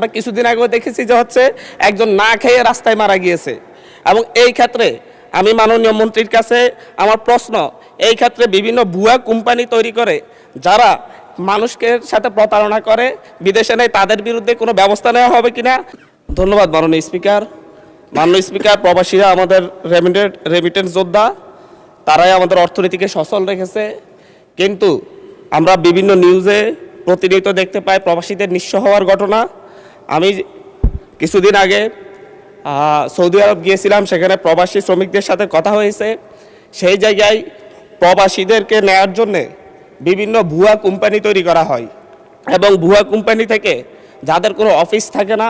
আমরা কিছুদিন আগেও দেখেছি যে একজন না খেয়ে রাস্তায় মারা গিয়েছে। এবং এই ক্ষেত্রে আমি মাননীয় মন্ত্রীর কাছে আমার প্রশ্ন, এই ক্ষেত্রে বিভিন্ন ভুয়া কোম্পানি তৈরি করে যারা মানুষকে সাথে প্রতারণা করে বিদেশে নেয়, তাদের বিরুদ্ধে কোনো ব্যবস্থা নেওয়া হবে কিনা। ধন্যবাদ মাননীয় স্পিকার। মাননীয় স্পিকার, প্রবাসীরা আমাদের রেমিটেন্স যোদ্ধা, তারাই আমাদের অর্থনীতিকে সচল রেখেছে, কিন্তু আমরা বিভিন্ন নিউজে প্রতিনিয়ত দেখতে পাই প্রবাসীদের নিঃস্ব হওয়ার ঘটনা। আমি কিছুদিন আগে সৌদি আরব গিয়েছিলাম, সেখানে প্রবাসী শ্রমিকদের সাথে কথা হয়েছে। সেই জায়গায় প্রবাসীদেরকে নেয়ার জন্যে বিভিন্ন ভুয়া কোম্পানি তৈরি করা হয় এবং ভুয়া কোম্পানি থেকে যাদের কোনো অফিস থাকে না,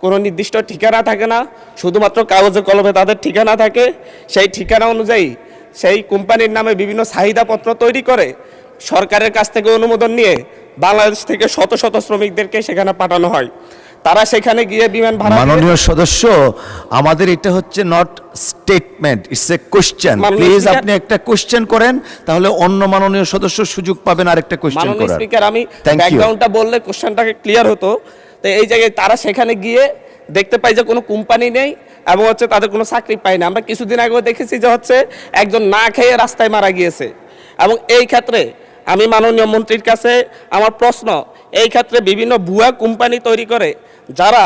কোনো নির্দিষ্ট ঠিকানা থাকে না, শুধুমাত্র কাগজে কলমে তাদের ঠিকানা থাকে, সেই ঠিকানা অনুযায়ী সেই কোম্পানির নামে বিভিন্ন চাহিদাপত্র তৈরি করে সরকারের কাছ থেকে অনুমোদন নিয়ে বাংলাদেশ থেকে শত শত শ্রমিকদেরকে সেখানে পাঠানো হয়। তারা সেখানে গিয়ে বিমান ভাড়া। মাননীয় সদস্য, আমাদের এটা হচ্ছে not statement, it's a question. Please আপনি একটা কোশ্চেন করেন, তাহলে অন্য মাননীয় সদস্য সুযোগ পাবেন আরেকটা কোশ্চেন করার। মাননীয় স্পিকার, আমি ব্যাকগ্রাউন্ডটা বললে কোশ্চেনটাকে ক্লিয়ার হতো। তো এই জায়গায় তারা সেখানে গিয়ে দেখতে পাই যে কোনো কোম্পানি নেই এবং তাদের কোনো চাকরি পায় না। আমরা কিছুদিন আগেও দেখেছি যে একজন না খেয়ে রাস্তায় মারা গিয়েছে। এবং এই ক্ষেত্রে আমি মাননীয় মন্ত্রীর কাছে আমার প্রশ্ন, এই ক্ষেত্রে বিভিন্ন ভুয়া কোম্পানি তৈরি করে যারা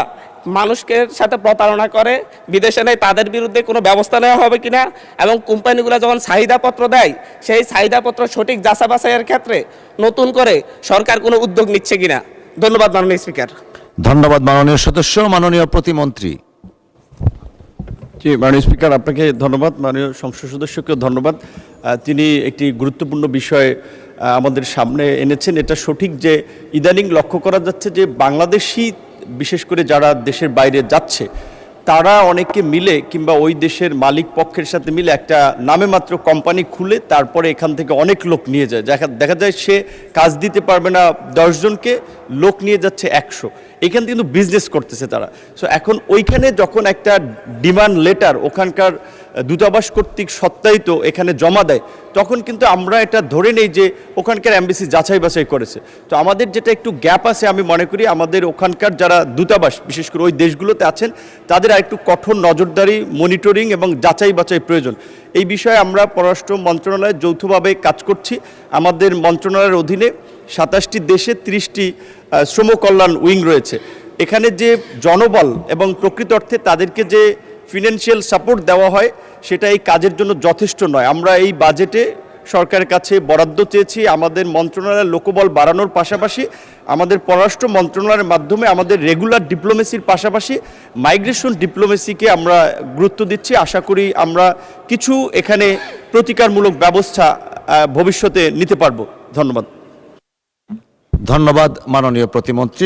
মানুষকে সাথে প্রতারণা করে বিদেশে নেয়, তাদের বিরুদ্ধে কোনো ব্যবস্থা নেওয়া হবে কিনা, এবং কোম্পানিগুলো যখন চাহিদাপত্র দেয় সেই চাহিদাপত্র সঠিক যাচাই বাছাইয়ের ক্ষেত্রে নতুন করে সরকার কোনো উদ্যোগ নিচ্ছে কিনা। ধন্যবাদ মাননীয় স্পিকার। ধন্যবাদ মাননীয় সদস্য। মাননীয় প্রতিমন্ত্রী। জি, মাননীয় স্পিকার, আপনাকে ধন্যবাদ। মাননীয় সংসদ সদস্যকেও ধন্যবাদ। তিনি একটি গুরুত্বপূর্ণ বিষয় আমাদের সামনে এনেছেন। এটা সঠিক যে ইদানিং লক্ষ্য করা যাচ্ছে যে বাংলাদেশি, বিশেষ করে যারা দেশের বাইরে যাচ্ছে, তারা অনেকে মিলে কিংবা ওই দেশের মালিক পক্ষের সাথে মিলে একটা নামে মাত্র কোম্পানি খুলে তারপরে এখান থেকে অনেক লোক নিয়ে যায়। দেখা যায় সে কাজ দিতে পারবে না 10 জনকে, লোক নিয়ে যাচ্ছে 100। এখান থেকে কিন্তু বিজনেস করতেছে তারা। সো এখন ওইখানে যখন একটা ডিমান্ড লেটার ওখানকার দূতাবাস কর্তৃক সত্যায়িত এখানে জমা দেয়, তখন কিন্তু আমরা এটা ধরে নেই যে ওখানকার এমবেসি যাচাই বাছাই করেছে। তো আমাদের যেটা একটু গ্যাপ আছে, আমি মনে করি আমাদের ওখানকার যারা দূতাবাস বিশেষ করে ওই দেশগুলোতে আছেন, তাদের আর একটু কঠোর নজরদারি, মনিটরিং এবং যাচাই বাছাই প্রয়োজন। এই বিষয়ে আমরা পররাষ্ট্র মন্ত্রণালয়ে যৌথভাবে কাজ করছি। আমাদের মন্ত্রণালয়ের অধীনে 27টি দেশে 30টি শ্রম কল্যাণ উইং রয়েছে। এখানে যে জনবল এবং প্রকৃত অর্থে তাদেরকে যে ফিনান্সিয়াল সাপোর্ট দেওয়া হয়, সেটা এই কাজের জন্য যথেষ্ট নয়। আমরা এই বাজেটে সরকারের কাছে বরাদ্দ চেয়েছি আমাদের মন্ত্রণালয়ের লোকবল বাড়ানোর পাশাপাশি আমাদের পররাষ্ট্র মন্ত্রণালয়ের মাধ্যমে আমাদের রেগুলার ডিপ্লোমেসির পাশাপাশি মাইগ্রেশন ডিপ্লোমেসিকে আমরা গুরুত্ব দিচ্ছি। আশা করি আমরা কিছু এখানে প্রতিকারমূলক ব্যবস্থা ভবিষ্যতে নিতে পারব। ধন্যবাদ। ধন্যবাদ মাননীয় প্রতিমন্ত্রী।